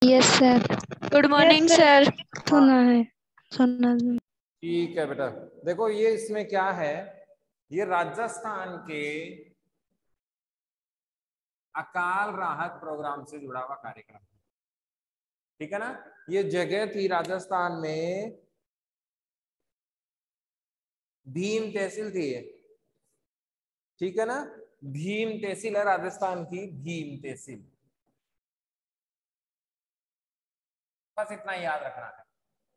Yes sir. Good morning sir. सुना है, सुना। ठीक है बेटा, देखो ये इसमें क्या है, ये राजस्थान के अकाल राहत प्रोग्राम से जुड़ा हुआ कार्यक्रम है, ठीक है ना। ये जगह थी राजस्थान में, भीम तहसील थी ये, ठीक है ना। भीम तहसील है राजस्थान की, भीम तहसील, बस इतना ही याद रखना है।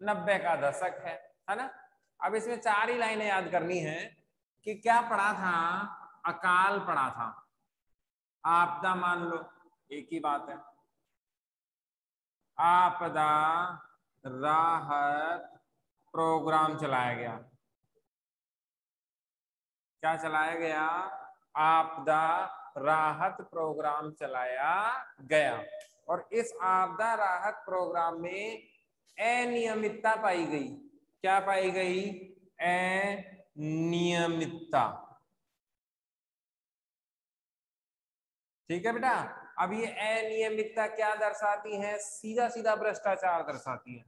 90 का दशक है ना। अब इसमें 4 ही लाइनें याद करनी है कि क्या पढ़ा था, अकाल पढ़ा था, आपदा मान लो, एक ही बात है। आपदा राहत प्रोग्राम चलाया गया, क्या चलाया गया, आपदा राहत प्रोग्राम चलाया गया। और इस आपदा राहत प्रोग्राम में अनियमितता पाई गई, क्या पाई गई, अनियमितता, ठीक है बेटा। अब ये अनियमितता क्या दर्शाती है, सीधा सीधा भ्रष्टाचार दर्शाती है।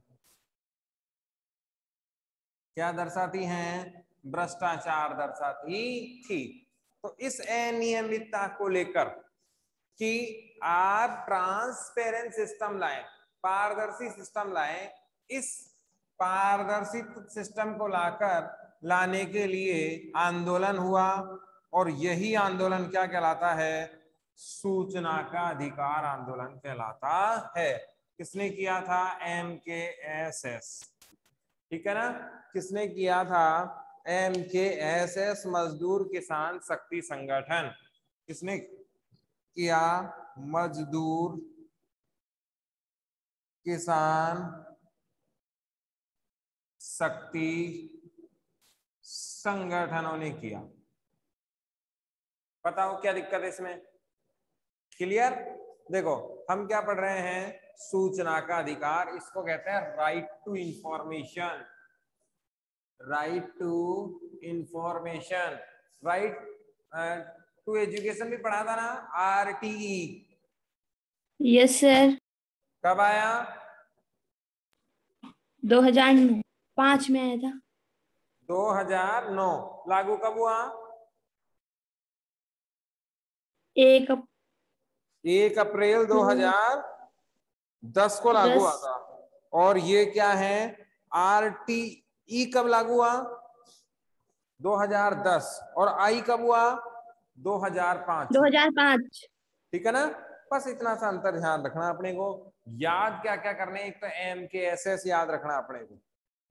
क्या दर्शाती हैं, भ्रष्टाचार दर्शाती थी। तो इस अनियमितता को लेकर कि आप ट्रांसपेरेंट सिस्टम लाएं, पारदर्शी सिस्टम लाएं, इस पारदर्शी सिस्टम को लाने के लिए आंदोलन हुआ, और यही आंदोलन क्या कहलाता है, सूचना का अधिकार आंदोलन कहलाता है। किसने किया था, MKSS, ठीक है ना। किसने किया था, MKSS, मजदूर किसान शक्ति संगठन। किसने किया, मजदूर किसान शक्ति संगठनों ने किया। बताओ क्या दिक्कत है इसमें, क्लियर। देखो हम क्या पढ़ रहे हैं, सूचना का अधिकार, इसको कहते हैं right to information, right to information, right to education भी पढ़ा था ना, RTE। Yes sir. कब आया, 2005 में आया था। 2009। लागू कब हुआ, 1 अप्रैल 2010 को लागू हुआ था। और ये क्या है, RTE कब लागू हुआ, 2010, और आई कब हुआ, 2005। 2005। ठीक है ना। बस इतना सा अंतर ध्यान रखना अपने को। याद क्या क्या करने, एक तो MKSS याद रखना अपने को,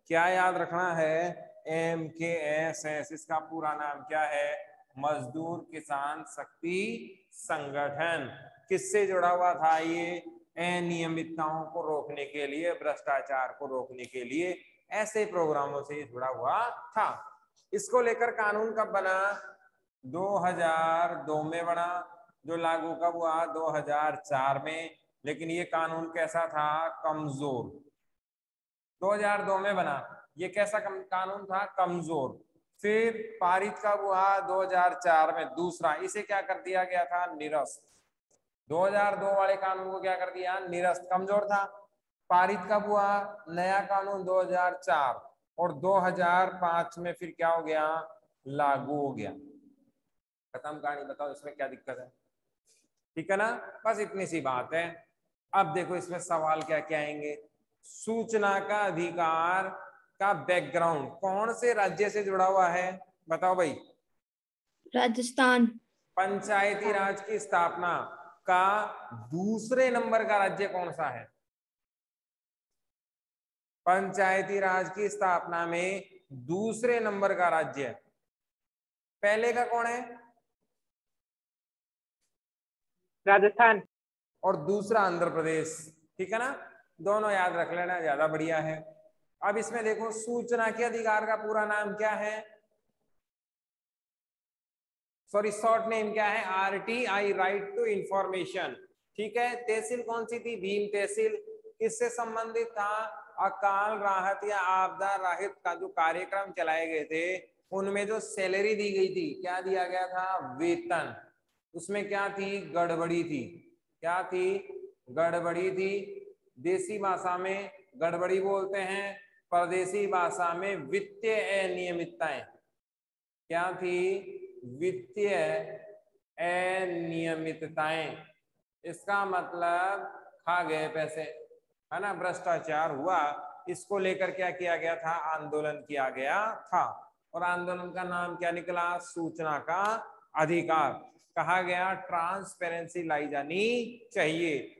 क्या याद रखना है, MKSS, इसका पूरा नाम क्या है, मजदूर किसान शक्ति संगठन। किससे जुड़ा हुआ था ये, अनियमितताओं को रोकने के लिए, भ्रष्टाचार को रोकने के लिए, ऐसे प्रोग्रामों से जुड़ा हुआ था। इसको लेकर कानून कब बना, 2002 में बना, जो लागू कब हुआ, 2004 में। लेकिन ये कानून कैसा था, कमजोर। 2002 में बना, ये कैसा कानून था, कमजोर। फिर पारित कब हुआ, 2004 में दूसरा, इसे क्या कर दिया गया था, निरस्त। 2002 वाले कानून को क्या कर दिया, निरस्त, कमजोर था। पारित कब हुआ, नया कानून 2004, और 2005 में फिर क्या हो गया, लागू हो गया। खत्म कहानी, बताओ इसमें क्या दिक्कत है, ठीक है ना। बस इतनी सी बात है। अब देखो इसमें सवाल क्या क्या आएंगे, सूचना का अधिकार का बैकग्राउंड कौन से राज्य से जुड़ा हुआ है, बताओ भाई, राजस्थान। पंचायती राज की स्थापना का दूसरे नंबर का राज्य कौन सा है, पंचायती राज की स्थापना में दूसरे नंबर का राज्य, पहले का कौन है, राजस्थान, और दूसरा आंध्र प्रदेश, ठीक है ना। दोनों याद रख लेना, ज्यादा बढ़िया है। अब इसमें देखो सूचना के अधिकार का पूरा नाम क्या है, सॉरी शॉर्ट नेम क्या है, RTI, राइट टू इंफॉर्मेशन, ठीक है। तहसील कौन सी थी, भीम तहसील। किससे संबंधित था, अकाल राहत या आपदा राहत का जो कार्यक्रम चलाए गए थे, उनमें जो सैलरी दी गई थी, क्या दिया गया था, वेतन। उसमें क्या थी, गड़बड़ी थी, क्या थी, गड़बड़ी थी, देसी भाषा में गड़बड़ी बोलते हैं, परदेसी भाषा में वित्तीय अनियमितताएं। क्या थी? वित्तीय अनियमितताएं। इसका मतलब खा गए पैसे, है ना, भ्रष्टाचार हुआ। इसको लेकर क्या किया गया था? आंदोलन किया गया था। और आंदोलन का नाम क्या निकला? सूचना का अधिकार। कहा गया ट्रांसपेरेंसी लाई जानी चाहिए।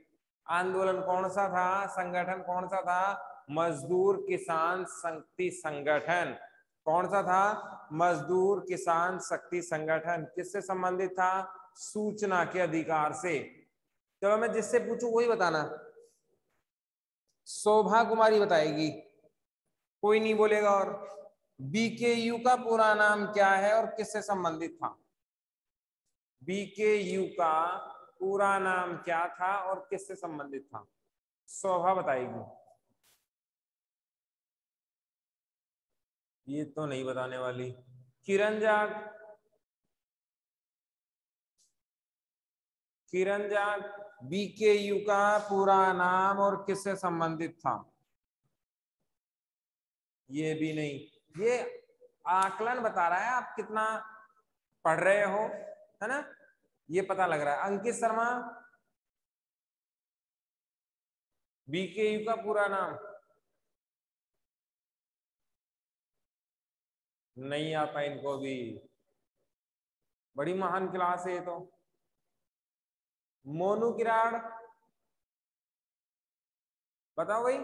आंदोलन कौन सा था? संगठन कौन सा था? मजदूर किसान शक्ति संगठन। कौन सा था? मजदूर किसान शक्ति संगठन। किससे संबंधित था? सूचना के अधिकार से। चलो मैं जिससे पूछूं वही बताना। शोभा कुमारी बताएगी, कोई नहीं बोलेगा। और बीकेयू का पूरा नाम क्या है और किससे संबंधित था? बीकेयू का पूरा नाम क्या था और किससे संबंधित था? शोभा बताएगी। ये तो नहीं बताने वाली। किरण जाट, किरण जाट, बीकेयू का पूरा नाम और किससे संबंधित था? ये भी नहीं। ये आकलन बता रहा है आप कितना पढ़ रहे हो, है ना, ये पता लग रहा है। अंकित शर्मा, बीकेयू का पूरा नाम नहीं आता इनको भी। बड़ी महान क्लास है ये तो। मोनू किराड़ बताओ भाई।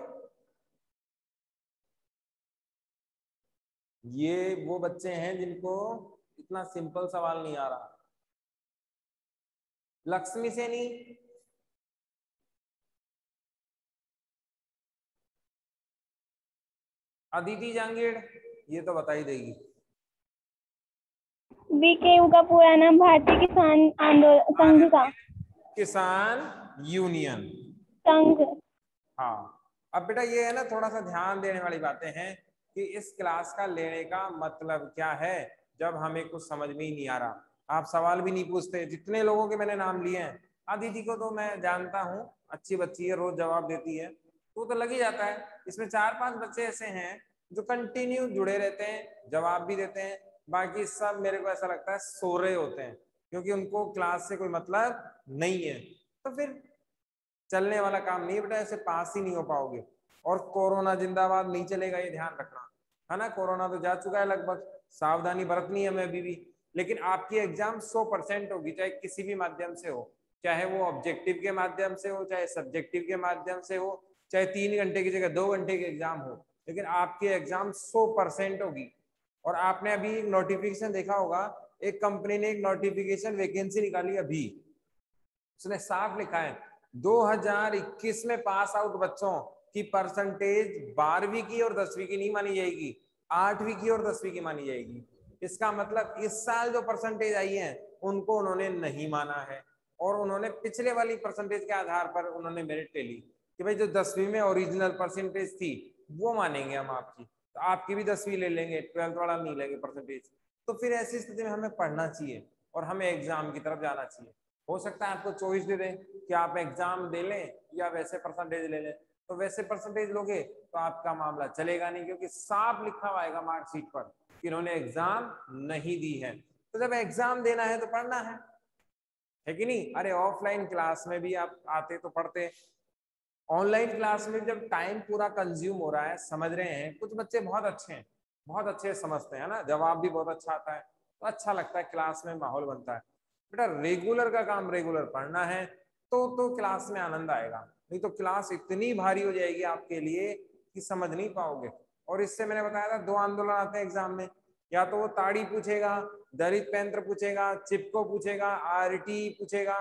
ये वो बच्चे हैं जिनको इतना सिंपल सवाल नहीं आ रहा। लक्ष्मी सेनी, अदिति जांगीड़, ये तो बता ही देगी। बीकेयू का पूरा नाम भारतीय किसान आंदोलन संघ का किसान यूनियन संघ। हाँ। अब बेटा ये है ना, थोड़ा सा ध्यान देने वाली बातें हैं कि इस क्लास का लेने का मतलब क्या है। जब हमें कुछ समझ में ही नहीं आ रहा, आप सवाल भी नहीं पूछते। जितने लोगों के मैंने नाम लिए हैं, अदिति को तो मैं जानता हूँ, अच्छी बच्ची है, रोज जवाब देती है, तो लग ही जाता है। इसमें 4-5 बच्चे ऐसे हैं जो कंटिन्यू जुड़े रहते हैं, जवाब भी देते हैं। बाकी सब मेरे को ऐसा लगता है सो रहे होते हैं, क्योंकि उनको क्लास से कोई मतलब नहीं है। तो फिर चलने वाला काम नहीं बेटा, ऐसे पास ही नहीं हो पाओगे। और कोरोना जिंदाबाद नहीं चलेगा, ये ध्यान रखना, है ना। कोरोना तो जा चुका है लगभग, सावधानी बरतनी है हमें अभी भी। लेकिन आपकी एग्जाम 100% होगी, चाहे किसी भी माध्यम से हो, चाहे वो ऑब्जेक्टिव के माध्यम से हो, चाहे सब्जेक्टिव के माध्यम से हो, चाहे 3 घंटे की जगह 2 घंटे की एग्जाम हो, लेकिन आपकी एग्जाम 100% होगी। और आपने अभी एक नोटिफिकेशन देखा होगा, एक कंपनी ने एक नोटिफिकेशन वैकेंसी निकाली अभी, उसने साफ लिखा है 2021 में पास आउट बच्चों की परसेंटेज 12वीं की और 10वीं की नहीं मानी जाएगी, 8वीं की और 10वीं की मानी जाएगी। इसका मतलब इस साल जो परसेंटेज आई है उनको उन्होंने नहीं माना है, और उन्होंने पिछले वाली परसेंटेज के आधार पर उन्होंने मेरिट ले ली कि भाई जो 10वीं में ओरिजिनल परसेंटेज थी वो मानेंगे हम आपकी, तो आपकी भी 10वीं ले लेंगे, 12th वाला नहीं लेंगे परसेंटेज। तो फिर ऐसी स्थिति में हमें पढ़ना चाहिए और हमें एग्जाम की तरफ जाना चाहिए। हो सकता है आपको चॉइस दे दें कि आप एग्जाम दे लें या वैसे परसेंटेज ले लें, तो वैसे परसेंटेज लोगे तो आपका मामला चलेगा नहीं, क्योंकि साफ लिखा हुआ आएगा मार्कशीट पर कि इन्होंने एग्जाम नहीं दी है। तो जब एग्जाम देना है तो पढ़ना है कि नहीं। अरे ऑफलाइन क्लास में भी आप आते तो पढ़ते, ऑनलाइन क्लास में जब टाइम पूरा कंज्यूम हो रहा है, समझ रहे हैं, कुछ बच्चे बहुत अच्छे हैं, बहुत अच्छे समझते हैं ना, जवाब भी बहुत अच्छा आता है, तो अच्छा लगता है, क्लास में माहौल बनता है। बेटा रेगुलर का काम रेगुलर पढ़ना है तो क्लास में आनंद आएगा, नहीं तो क्लास इतनी भारी हो जाएगी आपके लिए कि समझ नहीं पाओगे। और इससे मैंने बताया था 2 आंदोलन आते हैं एग्जाम में, या तो वो ताड़ी पूछेगा, दलित पेंत्र पूछेगा, चिपको पूछेगा, आरटी पूछेगा,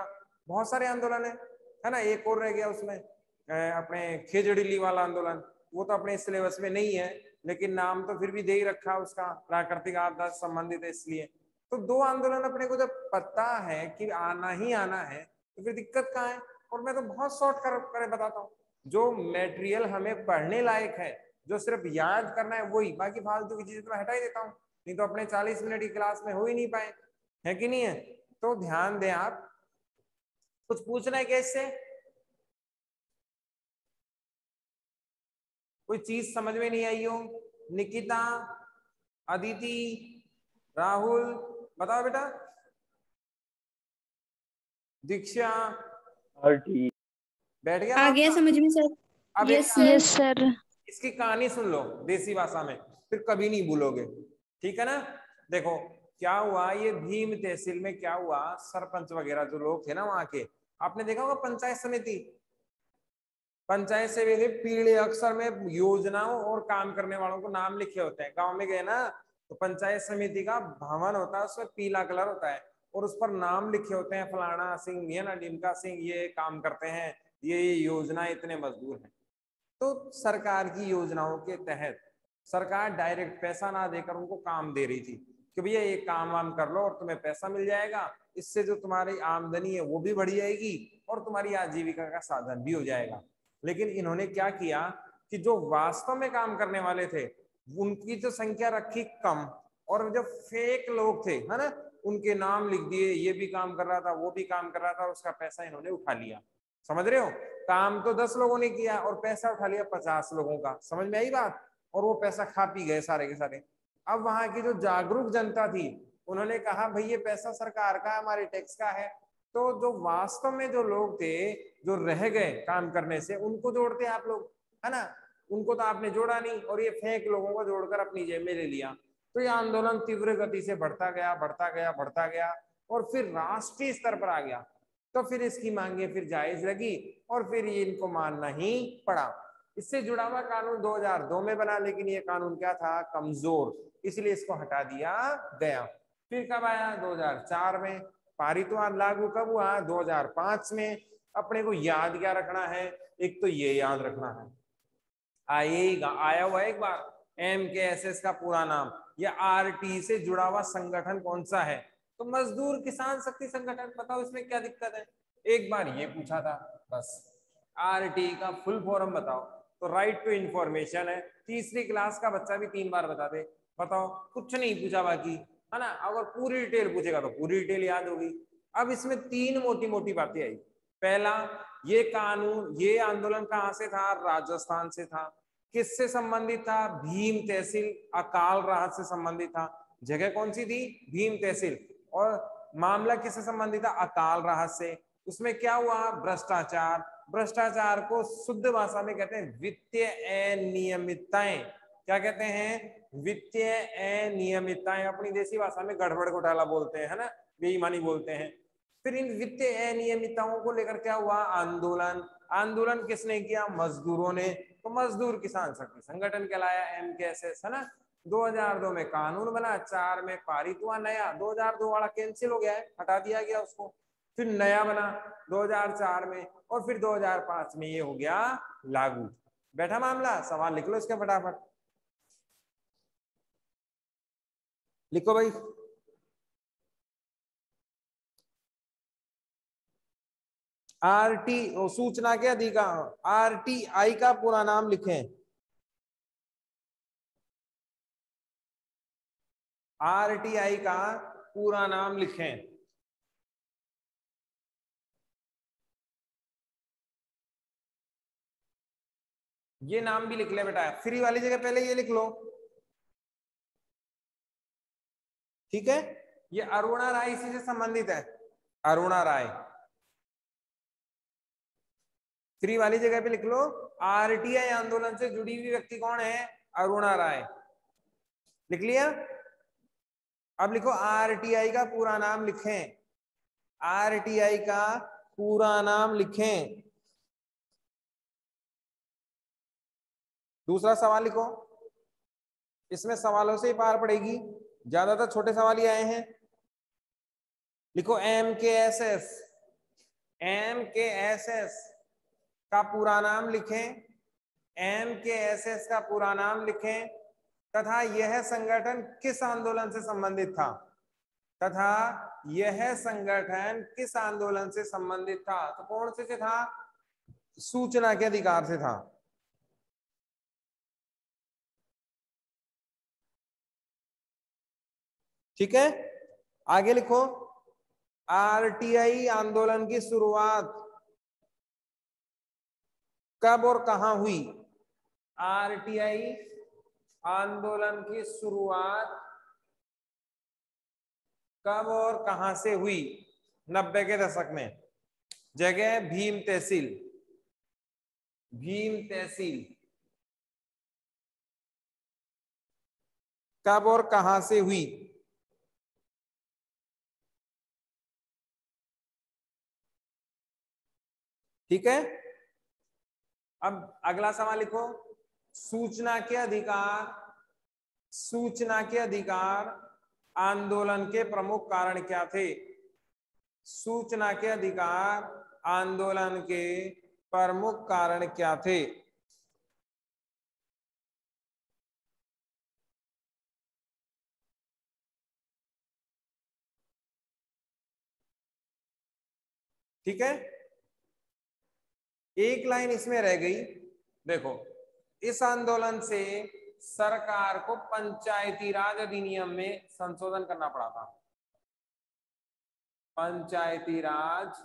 बहुत सारे आंदोलन है ना। एक और रह गया उसमें अपने खेजड़िली वाला आंदोलन, वो तो अपने सिलेबस में नहीं है, लेकिन नाम तो फिर भी दे ही रखा उसका, प्राकृतिक आपदा से संबंधित है इसलिए। तो 2 आंदोलन अपने को जब पता है कि आना ही आना है तो फिर दिक्कत कहाँ है। और मैं तो बहुत शॉर्ट कर बताता हूँ, जो मेटेरियल हमें पढ़ने लायक है, जो सिर्फ याद करना है वही, बाकी फालतू की चीजें तो मैं हटा ही देता हूँ, नहीं तो अपने 40 मिनट की क्लास में हो ही नहीं पाए, है कि नहीं है। तो ध्यान दें आप। कुछ पूछना है क्या इससे? कोई चीज समझ में नहीं आई हो? निकिता, अदिति, राहुल, बताओ बेटा। दीक्षा, RT। बैठ गया आ गया मामला? समझ में सर। अब यस एक यस सर। सर। इसकी कहानी सुन लो देसी भाषा में, फिर कभी नहीं भूलोगे, ठीक है ना? देखो क्या हुआ, ये भीम तहसील में क्या हुआ, सरपंच वगैरह जो लोग थे ना वहां के, आपने देखा होगा पंचायत समिति, पंचायत समिति पीले अक्षर में योजनाओं और काम करने वालों को नाम लिखे होते हैं। गांव में गए ना तो पंचायत समिति का भवन होता है, उसमें पीला कलर होता है और उस पर नाम लिखे होते हैं, फलाना सिंह, ये ना डिमका सिंह ये काम करते हैं, ये योजना, इतने मजदूर हैं। तो सरकार की योजनाओं के तहत सरकार डायरेक्ट पैसा ना देकर उनको काम दे रही थी कि भैया ये काम वाम कर लो और तुम्हें पैसा मिल जाएगा, इससे जो तुम्हारी आमदनी है वो भी बढ़ जाएगी और तुम्हारी आजीविका का साधन भी हो जाएगा। लेकिन इन्होंने क्या किया कि जो वास्तव में काम करने वाले थे उनकी जो संख्या रखी कम, और जो फेक लोग थे है ना, उनके नाम लिख दिए, ये भी काम कर रहा था वो भी काम कर रहा था, और उसका पैसा इन्होंने उठा लिया। समझ रहे हो? काम तो 10 लोगों ने किया और पैसा उठा लिया 50 लोगों का। समझ में आई बात? और वो पैसा खा पी गए सारे के सारे। अब वहां की जो जागरूक जनता थी उन्होंने कहा भाई ये पैसा सरकार का, हमारे टैक्स का है। तो जो वास्तव में जो लोग थे जो रह गए काम करने से, उनको जोड़ते आप लोग, है ना? उनको तो आपने जोड़ा नहीं और ये फेक लोगों को जोड़कर अपनी जेब में ले लिया। तो ये आंदोलन तीव्र गति से बढ़ता गया बढ़ता गया बढ़ता गया और फिर राष्ट्रीय स्तर पर आ गया। तो फिर इसकी मांगे फिर जायज लगी और फिर ये इनको मानना ही पड़ा। इससे जुड़ा हुआ कानून 2002 में बना, लेकिन ये कानून क्या था, कमजोर, इसलिए इसको हटा दिया गया। फिर कब आया? 2004 में। पारित हुआ, लागू कब हुआ? 2005 में। अपने को याद क्या रखना है? एक तो ये याद रखना है, आया हुआ एक बार MKSS का पूरा नाम, या RT से जुड़ा हुआ संगठन कौन सा है? तो मजदूर किसान शक्ति संगठन। बताओ इसमें क्या दिक्कत है? एक बार ये पूछा था बस। RT का फुल फॉर्म बताओ, तो राइट टू इंफॉर्मेशन है। तीसरी क्लास का बच्चा भी 3 बार बता दे। बताओ, कुछ नहीं पूछा बाकी, है ना? अगर पूरी डिटेल पूछेगा तो पूरी डिटेल याद होगी। अब इसमें 3 मोटी मोटी बातें आई। पहला, ये कानून, ये आंदोलन कहां से था? राजस्थान से था। किससे संबंधित था? भीम तहसील अकाल राहत से संबंधित था। जगह कौन सी थी? भीम तहसील। और मामला किससे संबंधित था? अकाल राहत से। उसमें क्या हुआ? भ्रष्टाचार। भ्रष्टाचार को शुद्ध भाषा में कहते हैं वित्तीय अनियमितताएं। क्या कहते हैं? वित्तीय अनियमितताएं। अपनी देसी भाषा में गड़बड़ घोटाला बोलते हैं, है ना, बेईमानी बोलते हैं। फिर इन वित्तीय अनियमितताओं को लेकर क्या हुआ? आंदोलन। आंदोलन किसने किया? मजदूरों ने। तो मजदूर किसान शक्ति संगठन कहलाया, MKSS, है ना। 2002 में कानून बना, 4 में पारित हुआ नया। 2002 वाला कैंसिल हो गया है, हटा दिया गया उसको। फिर नया बना 2004 में और फिर 2005 में ये हो गया लागू। बैठा मामला? सवाल लिख लो इसके फटाफट, लिखो भाई। RT सूचना के अधिकार, RTI का पूरा नाम लिखें। RTI का पूरा नाम लिखें। ये नाम भी लिख ले बेटा, फ्री वाली जगह पहले ये लिख लो, ठीक है? ये अरुणा राय इसी से संबंधित है, अरुणा राय। फ्री वाली जगह पे लिख लो, RTI आंदोलन से जुड़ी हुई व्यक्ति कौन है? अरुणा राय। लिख लिया? अब लिखो RTI का पूरा नाम लिखें। RTI का पूरा नाम लिखें। दूसरा सवाल लिखो, इसमें सवालों से ही पार पड़ेगी, ज्यादातर छोटे सवाल ही आए हैं। लिखो MKSS, MKSS का पूरा नाम लिखें। MKSS का पूरा नाम लिखें तथा यह संगठन किस आंदोलन से संबंधित था? तथा यह संगठन किस आंदोलन से संबंधित था? तो कौन से था? सूचना के अधिकार से था। ठीक है, आगे लिखो। RTI आंदोलन की शुरुआत कब और कहां हुई? आरटीआई आंदोलन की शुरुआत कब और कहां से हुई? 90 के दशक में। जगह भीम तहसील, भीम तहसील। कब और कहां से हुई? ठीक है, अब अगला सवाल लिखो। सूचना के अधिकार, सूचना के अधिकार आंदोलन के प्रमुख कारण क्या थे? सूचना के अधिकार आंदोलन के प्रमुख कारण क्या थे? ठीक है, एक लाइन इसमें रह गई। देखो, इस आंदोलन से सरकार को पंचायती राज अधिनियम में संशोधन करना पड़ा था। पंचायती राज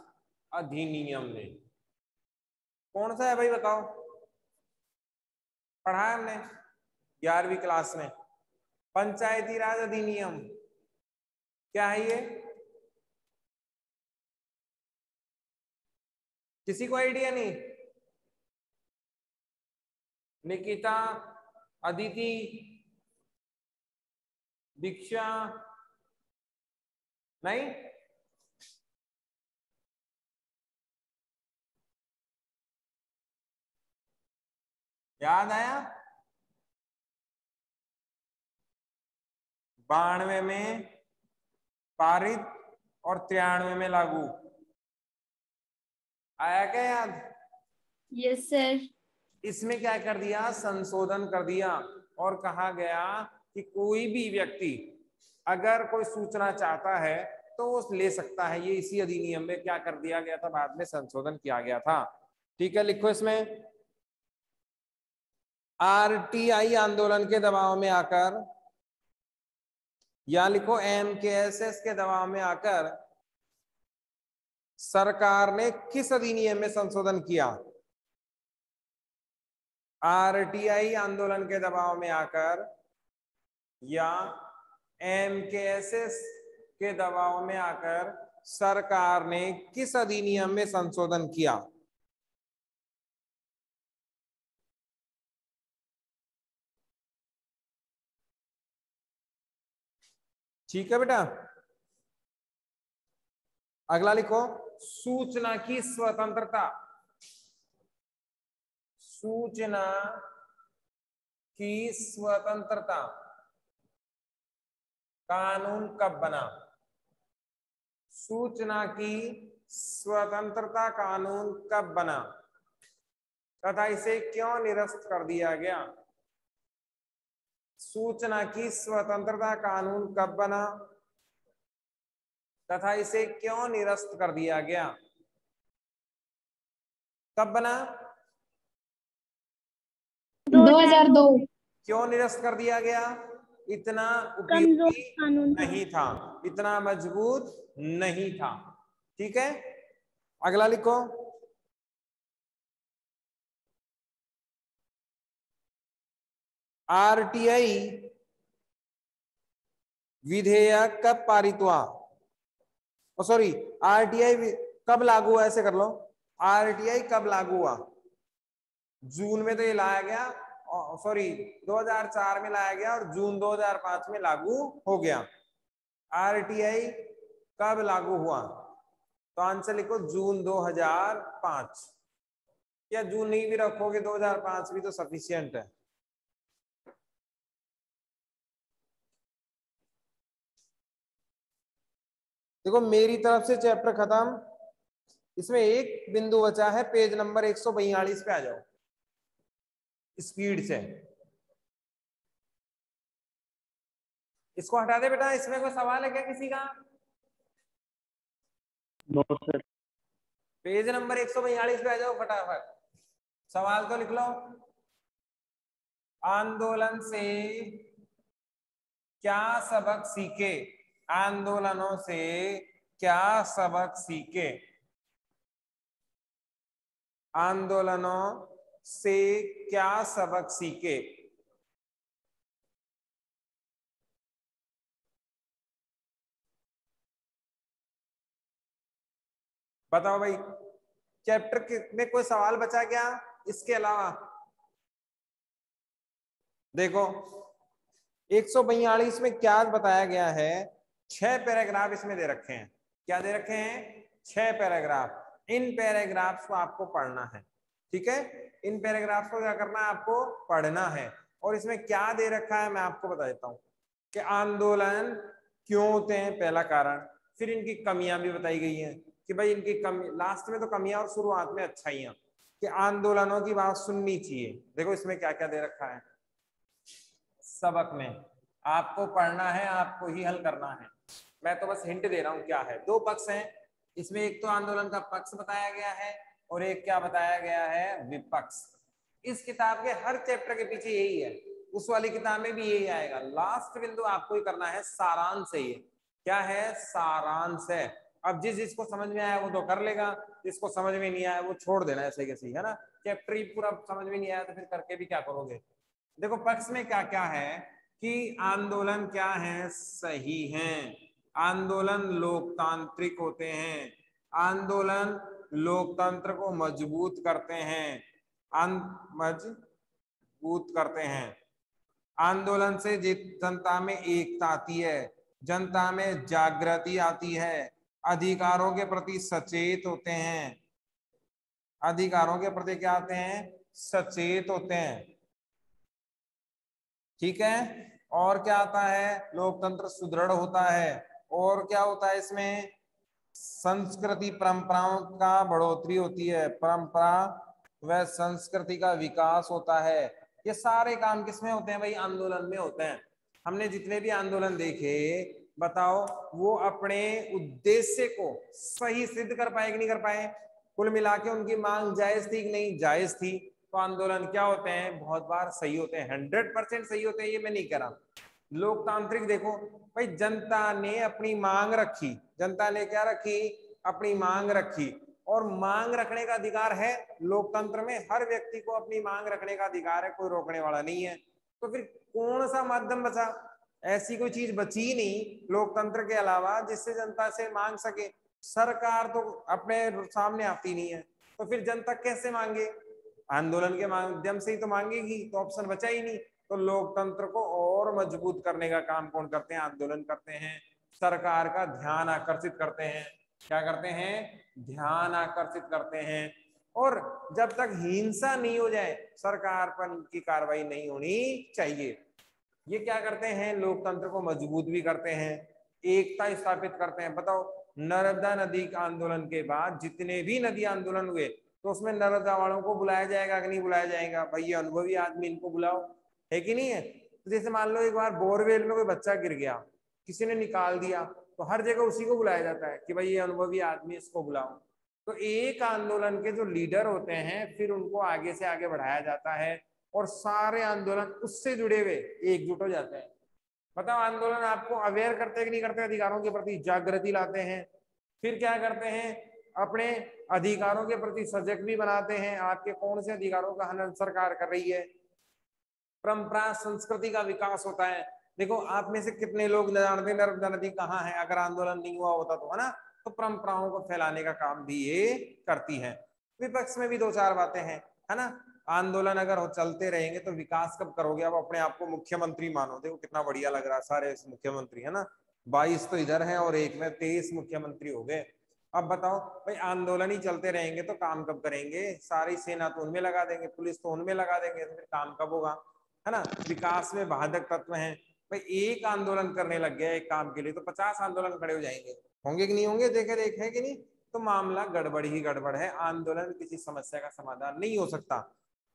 अधिनियम में कौन सा है भाई, बताओ? पढ़ा है हमने 11वीं क्लास में। पंचायती राज अधिनियम क्या है ये? किसी को आइडिया नहीं? निकिता, अदिति, दीक्षा, नहीं? याद आया? 92 में पारित और 93 में लागू। आया क्या याद? Yes sir. इसमें क्या कर दिया? संशोधन कर दिया और कहा गया कि कोई भी व्यक्ति अगर कोई सूचना चाहता है तो वो ले सकता है। ये इसी अधिनियम में क्या कर दिया गया था, बाद में संशोधन किया गया था। ठीक है, लिखो इसमें। आरटीआई आंदोलन के दबाव में आकर, या लिखो एमकेएसएस के दबाव में आकर सरकार ने किस अधिनियम में संशोधन किया? आरटीआई आंदोलन के दबाव में आकर या एमकेएसएस के दबाव में आकर सरकार ने किस अधिनियम में संशोधन किया? ठीक है बेटा, अगला लिखो। सूचना की स्वतंत्रता, सूचना की स्वतंत्रता कानून कब बना? सूचना की स्वतंत्रता कानून कब बना तथा इसे क्यों निरस्त कर दिया गया? सूचना की स्वतंत्रता कानून कब बना तथा इसे क्यों निरस्त कर दिया गया? कब बना? 2002। क्यों निरस्त कर दिया गया? इतना उपयोगी नहीं था, इतना मजबूत नहीं था। ठीक है, अगला लिखो। आरटीआई विधेयक कब पारित हुआ? सॉरी, आरटीआई कब लागू हुआ? ऐसे कर लो, आरटीआई कब लागू हुआ? जून में तो ये लाया गया, सॉरी 2004 में लाया गया और जून 2005 में लागू हो गया। आरटीआई कब लागू हुआ? तो आंसर लिखो जून 2005, या जून नहीं भी रखोगे 2005 भी तो सफिशिएंट है। देखो मेरी तरफ से चैप्टर खत्म। इसमें एक बिंदु बचा है, पेज नंबर 142 पे आ जाओ स्पीड से। इसको हटा दे बेटा। इसमें कोई सवाल है क्या किसी का? No sir. पेज नंबर 142 पे आ जाओ फटाफट। सवाल तो लिख लो। आंदोलन से क्या सबक सीखे? आंदोलनों से क्या सबक सीखे? आंदोलनों से क्या सबक सीखे? बताओ भाई, चैप्टर में कोई सवाल बचा क्या इसके अलावा? देखो 142 में क्या बताया गया है? 6 पैराग्राफ इसमें दे रखे हैं। क्या दे रखे हैं? 6 पैराग्राफ। इन पैराग्राफ्स को आपको पढ़ना है, ठीक है? इन पैराग्राफ्स को क्या करना है? आपको पढ़ना है। और इसमें क्या दे रखा है मैं आपको बता देता हूं कि आंदोलन क्यों होते हैं, पहला कारण। फिर इनकी कमियां भी बताई गई हैं कि भाई इनकी कमी, लास्ट में तो कमियां और शुरुआत में अच्छाइयां, कि आंदोलनों की बात सुननी चाहिए। देखो इसमें क्या क्या दे रखा है सबक में, आपको पढ़ना है, आपको ही हल करना है। मैं तो बस हिंट दे रहा हूं क्या है। 2 पक्ष हैं इसमें, एक तो आंदोलन का पक्ष बताया गया है और एक क्या बताया गया है? विपक्ष। इस किताब के हर चैप्टर के पीछे यही है, उस वाली किताब में भी यही आएगा। लास्ट बिंदु आपको ही करना है, सारांश है ये। क्या है? सारांश है। अब जिसको समझ में आया वो तो कर लेगा, जिसको समझ में नहीं आया वो छोड़ देना ऐसे कैसे, है ना? चैप्टर ही पूरा समझ में नहीं आया तो फिर करके भी क्या करोगे? देखो पक्ष में क्या क्या है कि आंदोलन क्या है? सही हैं। आंदोलन लोकतांत्रिक होते हैं, आंदोलन लोकतंत्र को मजबूत करते हैं, मजबूत करते हैं। आंदोलन से जनता में एकता आती है, जनता में जागृति आती है, अधिकारों के प्रति सचेत होते हैं, अधिकारों के प्रति क्या आते हैं? सचेत होते हैं, ठीक है? और क्या आता है? लोकतंत्र सुदृढ़ होता है। और क्या होता है इसमें? संस्कृति परंपराओं का बढ़ोतरी होती है, परंपरा व संस्कृति का विकास होता है। ये सारे काम किसमें होते हैं भाई? आंदोलन में होते हैं। हमने जितने भी आंदोलन देखे, बताओ वो अपने उद्देश्य को सही सिद्ध कर पाए कि नहीं कर पाए? कुल मिला के उनकी मांग जायज थी कि नहीं? जायज थी। तो आंदोलन क्या होते हैं? बहुत बार सही होते हैं, 100% सही होते हैं, ये मैं नहीं कह रहा। लोकतांत्रिक देखो भाई, जनता ने अपनी मांग रखी, जनता ने क्या रखी? अपनी मांग रखी। और मांग रखने का अधिकार है लोकतंत्र में, हर व्यक्ति को अपनी मांग रखने का अधिकार है, कोई रोकने वाला नहीं है। तो फिर कौन सा माध्यम बचा? ऐसी कोई चीज बची ही नहीं लोकतंत्र के अलावा जिससे जनता से मांग सके। सरकार तो अपने सामने आती नहीं है, तो फिर जनता कैसे मांगे? आंदोलन के माध्यम से ही तो मांगेगी, तो ऑप्शन बचा ही नहीं। तो लोकतंत्र को और मजबूत करने का काम कौन करते हैं? आंदोलन करते हैं। सरकार का ध्यान आकर्षित करते हैं। क्या करते हैं? ध्यान आकर्षित करते हैं। और जब तक हिंसा नहीं हो जाए, सरकार पर की कार्रवाई नहीं होनी चाहिए। ये क्या करते हैं? लोकतंत्र को मजबूत भी करते हैं, एकता स्थापित करते हैं। बताओ नर्मदा नदी आंदोलन के बाद जितने भी नदी आंदोलन हुए, तो उसमें नर्मदा वालों को बुलाया जाएगा कि नहीं बुलाया जाएगा? भाई ये अनुभवी आदमी, इनको बुलाओ, है कि नहीं है? तो जैसे मान लो एक बार बोरवेल में कोई बच्चा गिर गया, किसी ने निकाल दिया, तो हर जगह उसी को बुलाया जाता है कि भाई ये अनुभवी आदमी, इसको बुलाओ। तो एक आंदोलन के जो लीडर होते हैं, फिर उनको आगे से आगे बढ़ाया जाता है और सारे आंदोलन उससे जुड़े हुए एकजुट हो जाते हैं। बताओ आंदोलन आपको अवेयर करते हैं कि नहीं करते? अधिकारों के प्रति जागृति लाते हैं। फिर क्या करते हैं? अपने अधिकारों के प्रति सजग भी बनाते हैं, आपके कौन से अधिकारों का हनन सरकार कर रही है। परंपरा संस्कृति का विकास होता है। देखो आप में से कितने लोग जानते हैं नर्मदा नदी कहाँ है? अगर आंदोलन नहीं हुआ होता तो, है ना? तो परंपराओं को फैलाने का काम भी ये करती है। विपक्ष में भी 2-4 बातें हैं, है ना? आंदोलन अगर चलते रहेंगे तो विकास कब करोगे? अब अपने आप को मुख्यमंत्री मानो, देखो कितना बढ़िया लग रहा है, सारे मुख्यमंत्री, है ना? 22 तो इधर हैं और एक में 23 मुख्यमंत्री हो गए। अब बताओ भाई आंदोलन ही चलते रहेंगे तो काम कब करेंगे? सारी सेना तो उनमें लगा देंगे, पुलिस तो उनमें लगा देंगे, तो फिर काम कब होगा? है ना? विकास में बाधक तत्व हैं। भाई एक आंदोलन करने लग गया एक काम के लिए तो 50 आंदोलन खड़े हो जाएंगे, होंगे कि नहीं होंगे? देखे कि नहीं? तो मामला गड़बड़ ही गड़बड़ है। आंदोलन किसी समस्या का समाधान नहीं हो सकता।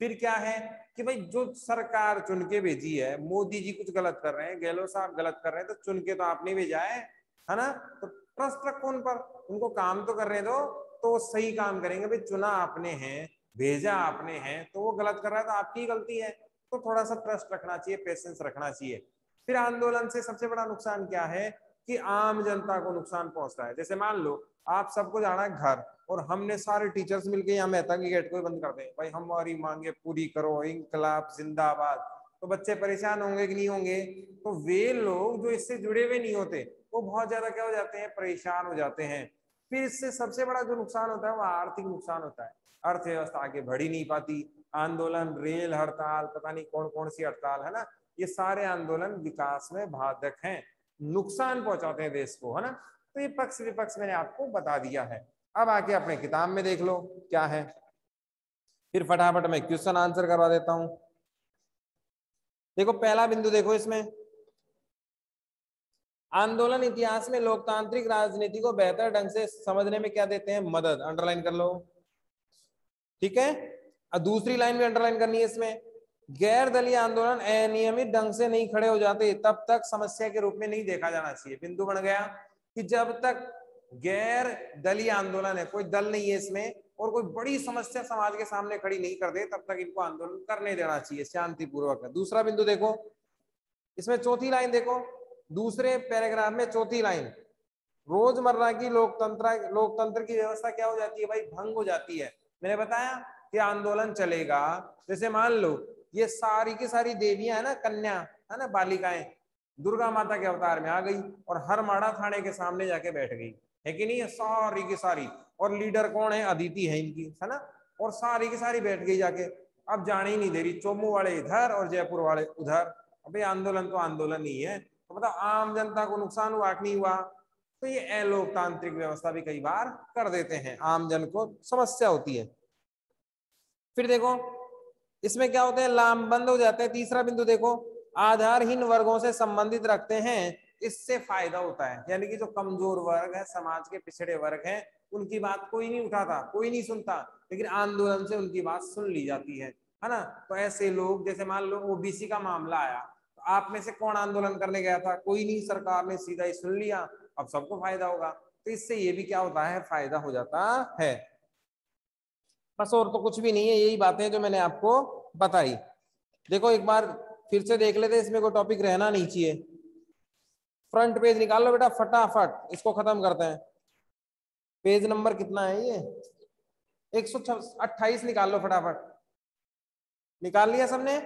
फिर क्या है कि भाई जो सरकार चुन के भेजी है, मोदी जी कुछ गलत कर रहे हैं, गहलोत साहब गलत कर रहे हैं, तो चुन के तो आपने भेजा है ना? तो ट्रस्ट रखो उन पर, उनको काम तो करने दो, तो वो सही काम करेंगे। भाई चुना आपने है, भेजा आपने है, तो वो गलत कर रहा है तो आपकी गलती है। तो थोड़ा सा ट्रस्ट रखना चाहिए, पेशेंस रखना चाहिए। फिर आंदोलन से सबसे बड़ा नुकसान क्या है कि आम जनता को नुकसान पहुंचता है। जैसे मान लो आप सबको जाना है घर और हमने सारे टीचर्स मिलके यहाँ मेहता की गेट को बंद कर दें, भाई हमारी मांगे पूरी करो, इंकलाब जिंदाबाद, तो बच्चे परेशान होंगे कि नहीं होंगे? तो वे लोग जो इससे जुड़े हुए नहीं होते वो बहुत ज्यादा क्या हो जाते हैं, परेशान हो जाते हैं। फिर इससे सबसे बड़ा जो नुकसान होता है वो आर्थिक नुकसान होता है, अर्थव्यवस्था आगे बढ़ ही नहीं पाती। आंदोलन, रेल हड़ताल, पता नहीं कौन कौन सी हड़ताल है ना, ये सारे आंदोलन विकास में बाधक हैं, नुकसान पहुंचाते हैं देश को, है ना। तो ये पक्ष विपक्ष मैंने आपको बता दिया है। अब आके अपने किताब में देख लो क्या है, फिर फटाफट मैं क्वेश्चन आंसर करवा देता हूं। देखो पहला बिंदु देखो इसमें, आंदोलन इतिहास में लोकतांत्रिक राजनीति को बेहतर ढंग से समझने में क्या देते हैं, मदद। अंडरलाइन कर लो, ठीक है। अब दूसरी लाइन भी अंडरलाइन करनी है इसमें, गैर दलीय आंदोलन अनियमित ढंग से नहीं खड़े हो जाते तब तक समस्या के रूप में नहीं देखा जाना चाहिए। बिंदु बन गया कि जब तक गैर दलीय आंदोलन है, कोई दल नहीं है इसमें और कोई बड़ी समस्या समाज के सामने खड़ी नहीं कर दे, तब तक इनको आंदोलन करने देना चाहिए शांतिपूर्वक। दूसरा बिंदु देखो इसमें, चौथी लाइन देखो, दूसरे पैराग्राफ में चौथी लाइन, रोजमर्रा की लोकतंत्र की व्यवस्था क्या हो जाती है भाई, भंग हो जाती है। मैंने बताया कि आंदोलन चलेगा, जैसे मान लो ये सारी की सारी देवियां है ना, कन्या है ना, बालिकाएं दुर्गा माता के अवतार में आ गई और हर माड़ा थाने के सामने जाके बैठ गई, है कि नहीं, सारी की सारी। और लीडर कौन है, अदिति है इनकी, है ना, और सारी की सारी बैठ गई जाके। अब जाने ही नहीं दे रही, चोमू वाले इधर और जयपुर वाले उधर। अबे आंदोलन तो आंदोलन ही है, तो मतलब आम जनता को नुकसान हुआ कि नहीं हुआ? तो ये अलोकतांत्रिक व्यवस्था भी कई बार कर देते हैं, आम जन को समस्या होती है। फिर देखो इसमें क्या होते हैं, लामबंद हो जाते हैं। तीसरा बिंदु देखो, आधारहीन वर्गों से संबंधित रखते हैं, इससे फायदा होता है। यानी कि जो कमजोर वर्ग है, समाज के पिछड़े वर्ग हैं, उनकी बात कोई नहीं उठाता, कोई नहीं सुनता, लेकिन आंदोलन से उनकी बात सुन ली जाती है ना। तो ऐसे लोग, जैसे मान लो ओबीसी का मामला आया, तो आप में से कौन आंदोलन करने गया था? कोई नहीं, सरकार ने सीधा ही सुन लिया, अब सबको फायदा होगा। तो इससे ये भी क्या होता है, फायदा हो जाता है। बस और तो कुछ भी नहीं है, यही बातें जो मैंने आपको बताई। देखो एक बार फिर से देख लेते, इसमें कोई टॉपिक रहना नहीं चाहिए। फ्रंट पेज निकाल लो बेटा फटाफट, इसको खत्म करते हैं। पेज नंबर कितना है ये, 128 निकाल लो फटाफट। निकाल लिया सबने?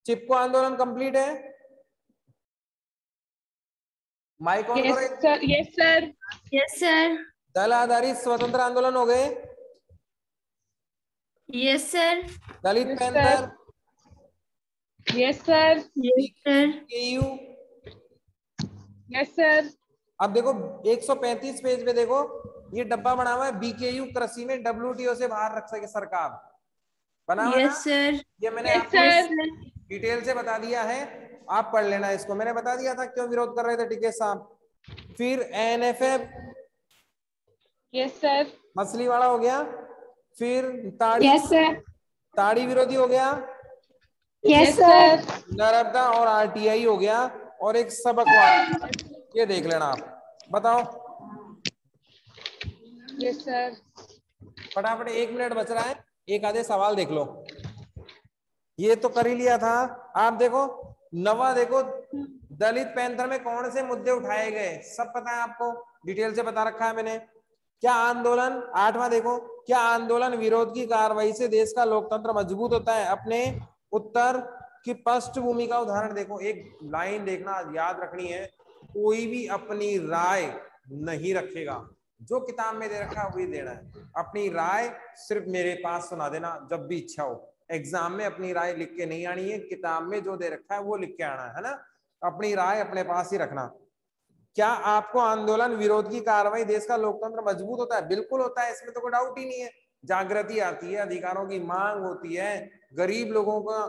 चिपको आंदोलन कंप्लीट है? माइक ऑन करो। यस सर, यस सर, दल आधारित स्वतंत्र आंदोलन हो गए? Yes sir, Dalit Yes, panther, yes sir, yes sir, केयू। यस सर, अब देखो 135 पेज पे देखो, ये डब्बा बना हुआ है, बीकेयू कृषि में WTO से बाहर रख सके सरकार, बना हुआ है ना? यस सर, ये मैंने Yes, आपको sir. डिटेल से बता दिया है, आप पढ़ लेना इसको। मैंने बता दिया था क्यों विरोध कर रहे थे टिकेश साहब। फिर NFF, यस सर, मछली वाला हो गया। फिर ताड़ी, यस सर, ताड़ी विरोधी हो गया। यस सर, नर्मदा और RTI हो गया। और एक सबक वाला, ये देख लेना आप। बताओ यस सर, फटाफट, 1 मिनट बच रहा है, एक आधे सवाल देख लो। ये तो कर ही लिया था। आप देखो नवा, देखो दलित पैंथर में कौन से मुद्दे उठाए गए, सब पता है आपको, डिटेल से बता रखा है मैंने। क्या आंदोलन, 8वां देखो, क्या आंदोलन विरोध की कार्रवाई से देश का लोकतंत्र मजबूत होता है? अपने उत्तर की पृष्ठभूमि का उदाहरण देखो। एक लाइन देखना, याद रखनी है, कोई भी अपनी राय नहीं रखेगा, जो किताब में दे रखा है वही देना है। अपनी राय सिर्फ मेरे पास सुना देना जब भी इच्छा हो। एग्जाम में अपनी राय लिख के नहीं आनी है, किताब में जो दे रखा है वो लिख के आना है ना। अपनी राय अपने पास ही रखना। क्या आपको आंदोलन विरोध की कार्रवाई देश का लोकतंत्र मजबूत होता है? बिल्कुल होता है, इसमें तो कोई डाउट ही नहीं है। जागृति आती है, अधिकारों की मांग होती है, गरीब लोगों का